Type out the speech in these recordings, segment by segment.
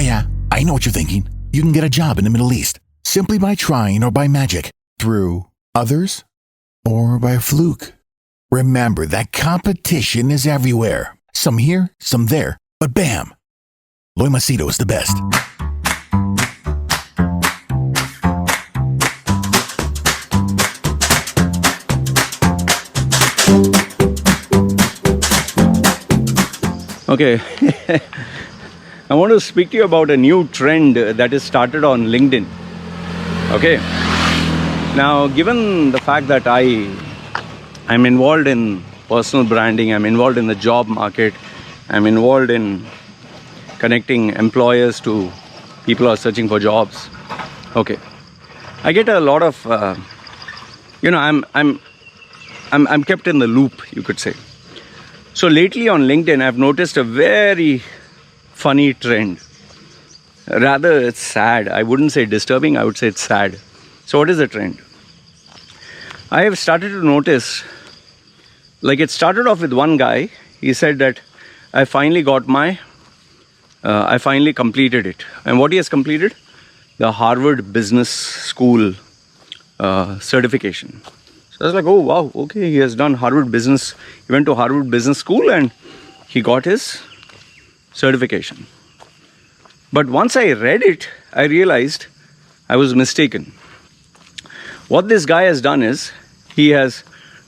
Yeah, I know what you're thinking. You can get a job in the Middle East simply by trying or by magic, through others, or by fluke. Remember that competition is everywhere. Some here, some there, but bam! Loy Macedo is the best. Okay, I want to speak to you about a new trend that is started on LinkedIn. Okay, now given the fact that I'm involved in personal branding, I'm involved in the job market, I'm involved in connecting employers to people who are searching for jobs. Okay, I get a lot of, I'm kept in the loop, you could say. So lately on LinkedIn, I've noticed a very funny trend. Rather, it's sad. I wouldn't say disturbing, I would say it's sad. So what is the trend? I have started to notice, like it started off with one guy. He said that I finally completed it. And what he has completed? The Harvard Business School certification. So I was like, oh wow, okay, he has done Harvard Business. He went to Harvard Business School and he got his certification. But once I read it, I realized I was mistaken. What this guy has done is, he has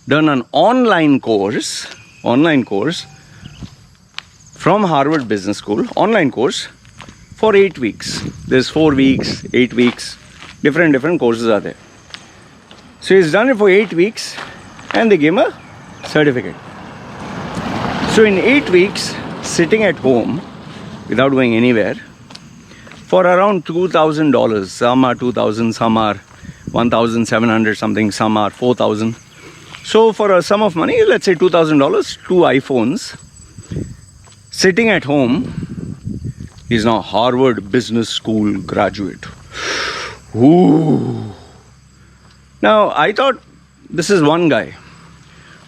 done an online course from Harvard Business School, online course for 8 weeks. There's 4 weeks, 8 weeks, different courses are there. So he's done it for 8 weeks and they gave him a certificate. So in 8 weeks, sitting at home without going anywhere, for around $2,000, some are 2,000, some are 1,700 something, some are 4,000. So for a sum of money, let's say $2,000, 2 iPhones, sitting at home, he's now Harvard Business School graduate. Ooh. Now, I thought this is one guy.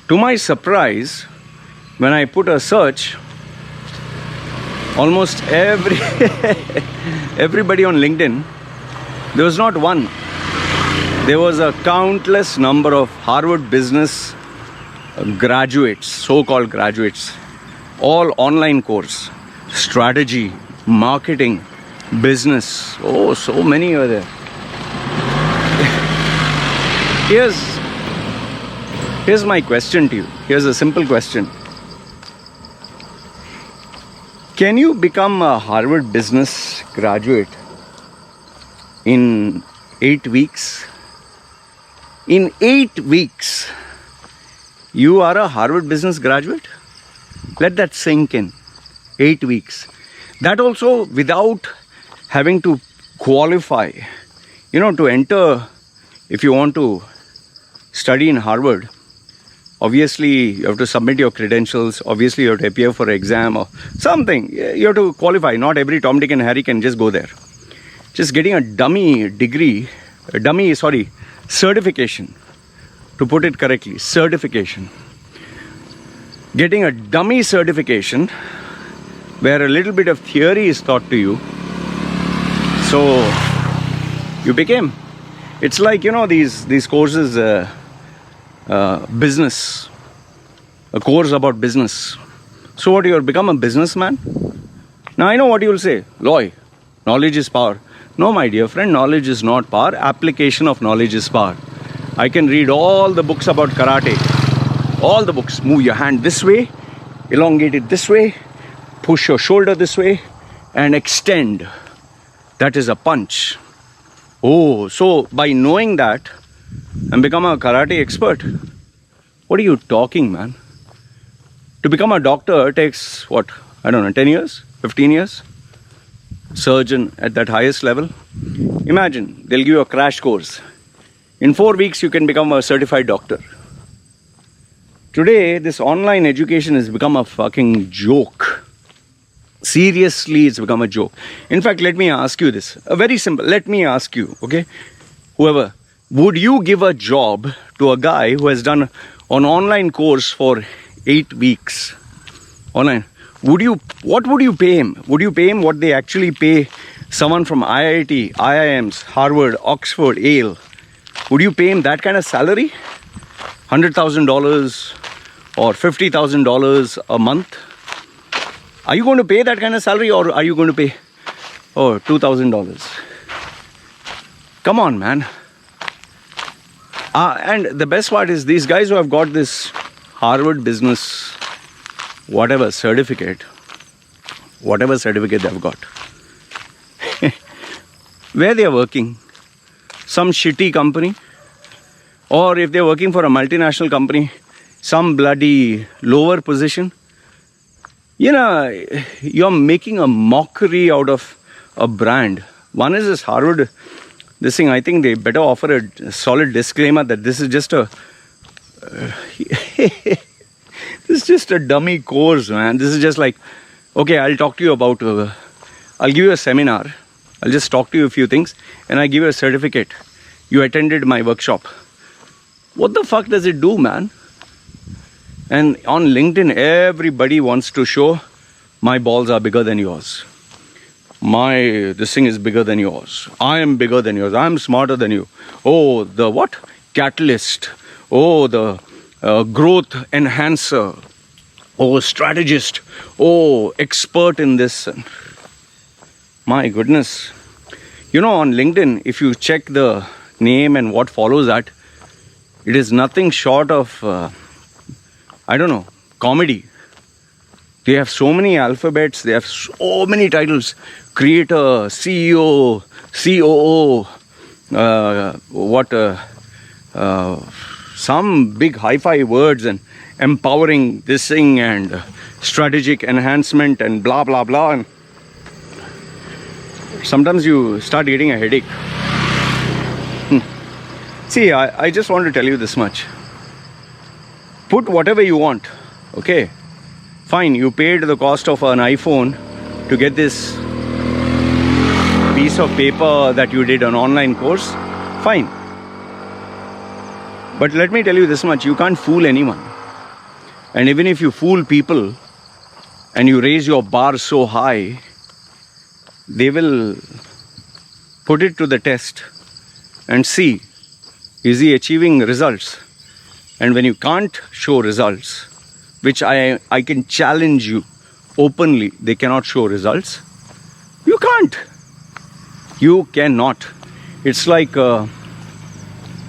To my surprise, when I put a search, almost everybody on LinkedIn, there was not one. There was a countless number of Harvard Business graduates, so-called graduates, all online course, strategy, marketing, business. Oh, so many are there. Here's my question to you. Here's a simple question. Can you become a Harvard Business graduate in 8 weeks? In 8 weeks, you are a Harvard Business graduate? Let that sink in. 8 weeks. That also without having to qualify. To enter, if you want to study in Harvard, obviously you have to submit your credentials, obviously you have to appear for an exam or something. You have to qualify. Not every Tom, Dick and Harry can just go there. Just getting a certification, to put it correctly, certification. Getting a dummy certification where a little bit of theory is taught to you. So you became. It's like, these courses, business, a course about business. So what, you'll become a businessman? Now I know what you will say, Loy, knowledge is power. No, my dear friend, knowledge is not power. Application of knowledge is power. I can read all the books about karate. All the books. Move your hand this way, elongate it this way, push your shoulder this way, and extend. That is a punch. Oh, so by knowing that, and become a karate expert. What are you talking, man? To become a doctor takes, 10 years? 15 years? Surgeon at that highest level. Imagine, they'll give you a crash course. In 4 weeks, you can become a certified doctor. Today, this online education has become a fucking joke. Seriously, it's become a joke. In fact, let me ask you this. Very simple. Let me ask you, okay? Whoever, would you give a job to a guy who has done an online course for 8 weeks? Online. what would you pay him? Would you pay him what they actually pay someone from IIT, IIMs, Harvard, Oxford, Yale? Would you pay him that kind of salary? $100,000 or $50,000 a month? Are you going to pay that kind of salary, or are you going to pay $2,000? Come on, man. And the best part is these guys who have got this Harvard business, whatever certificate they've got, where they are working, some shitty company, or if they're working for a multinational company, some bloody lower position. You know, you're making a mockery out of a brand. One is this Harvard, this thing, I think they better offer a solid disclaimer that this is just a this is just a dummy course, man. This is just like, okay, I'll talk to you about, I'll give you a seminar, I'll just talk to you a few things, and I give you a certificate. You attended my workshop. What the fuck does it do, man? And on LinkedIn, everybody wants to show my balls are bigger than yours. This thing is bigger than yours. I am bigger than yours. I am smarter than you. Oh, the what? Catalyst. Oh, the growth enhancer. Oh, strategist. Oh, expert in this. My goodness. You know, on LinkedIn, if you check the name and what follows that, it is nothing short of, comedy. They have so many alphabets, they have so many titles. Creator, CEO, COO, some big hi-fi words, and empowering this thing, and strategic enhancement, and blah, blah, blah. And sometimes you start getting a headache. See, I just want to tell you this much. Put whatever you want, okay? Fine, you paid the cost of an iPhone to get this piece of paper that you did an online course. Fine. But let me tell you this much, you can't fool anyone. And even if you fool people and you raise your bar so high, they will put it to the test and see, is he achieving results? And when you can't show results, which I can challenge you openly, they cannot show results. You can't. You cannot. It's like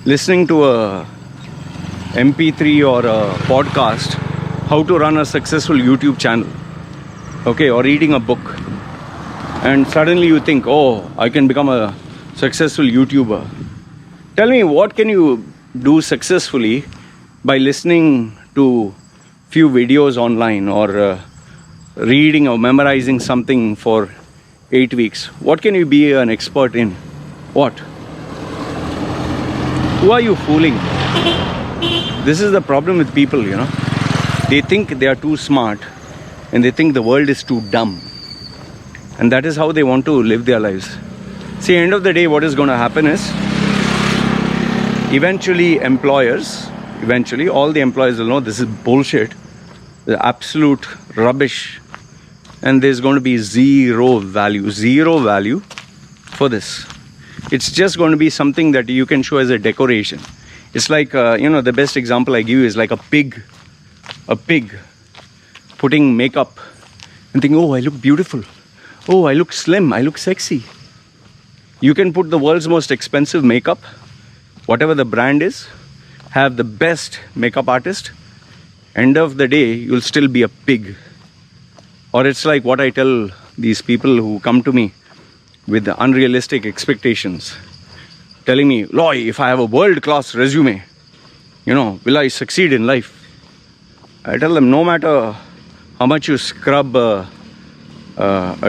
listening to a MP3 or a podcast, how to run a successful YouTube channel, okay, or reading a book. And suddenly you think, oh, I can become a successful YouTuber. Tell me, what can you do successfully by listening to few videos online, or reading or memorizing something for 8 weeks? What can you be an expert in? What? Who are you fooling? This is the problem with people, you know. They think they are too smart, and they think the world is too dumb. And that is how they want to live their lives. See, end of the day, what is going to happen is, eventually all the employers will know this is bullshit, the absolute rubbish, and there's going to be zero value for this. It's just going to be something that you can show as a decoration. It's like, the best example I give you is like a pig putting makeup and thinking, oh, I look beautiful. Oh, I look slim. I look sexy. You can put the world's most expensive makeup, whatever the brand is, have the best makeup artist. End of the day, you'll still be a pig. Or it's like what I tell these people who come to me with the unrealistic expectations, telling me, Loy, if I have a world-class resume, will I succeed in life? I tell them, no matter how much you scrub a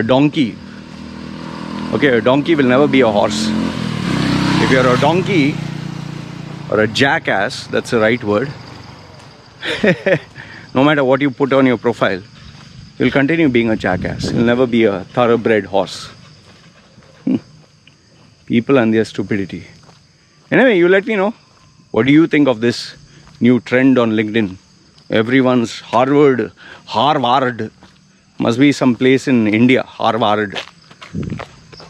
donkey, okay, a donkey will never be a horse. If you're a donkey or a jackass, that's the right word, no matter what you put on your profile, you'll continue being a jackass. You'll never be a thoroughbred horse. People and their stupidity. Anyway, you let me know. What do you think of this new trend on LinkedIn? Everyone's Harvard, Must be some place in India, Harvard.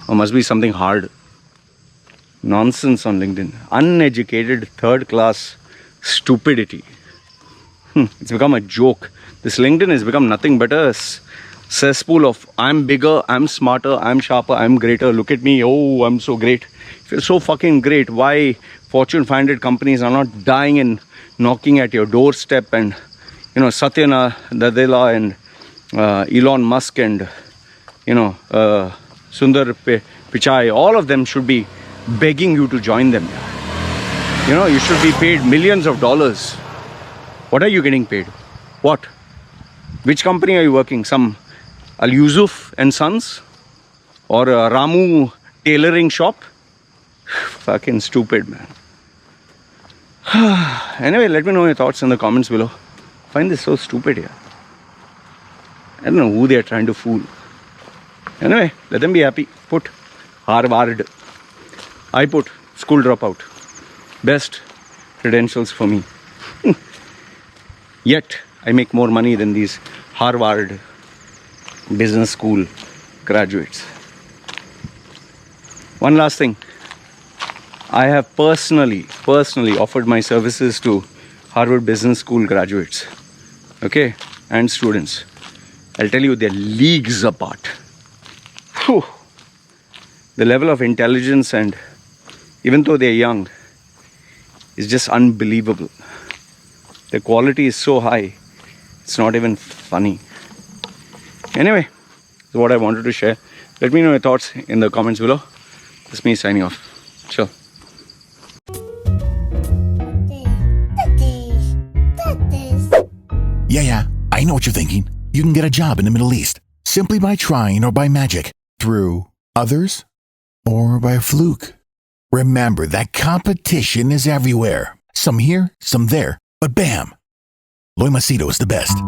Or must be something hard. Nonsense on LinkedIn. Uneducated, third class stupidity. It's become a joke. This LinkedIn has become nothing but a cesspool of I'm bigger, I'm smarter, I'm sharper, I'm greater. Look at me. Oh, I'm so great. If you're so fucking great, why Fortune 500 companies are not dying and knocking at your doorstep, and Satya Nadella and Elon Musk and Sundar Pichai, all of them should be begging you to join them. You should be paid millions of dollars. What are you getting paid? What? Which company are you working? Some Al Yusuf and Sons? Or a Ramu tailoring shop? Fucking stupid, man. Anyway, let me know your thoughts in the comments below. I find this so stupid here. I don't know who they are trying to fool. Anyway, let them be happy. Put Harvard. I put school dropout. Best credentials for me. Yet, I make more money than these Harvard business school graduates. One last thing. I have personally offered my services to Harvard Business School graduates. Okay? And students. I'll tell you, they're leagues apart. Whew. The level of intelligence, and even though they're young, is just unbelievable. The quality is so high, it's not even funny. Anyway, that's what I wanted to share. Let me know your thoughts in the comments below. This is me signing off. Sure. Yeah, I know what you're thinking. You can get a job in the Middle East simply by trying or by magic, through others or by fluke. Remember that competition is everywhere. Some here, some there, but bam! Loy Macedo is the best.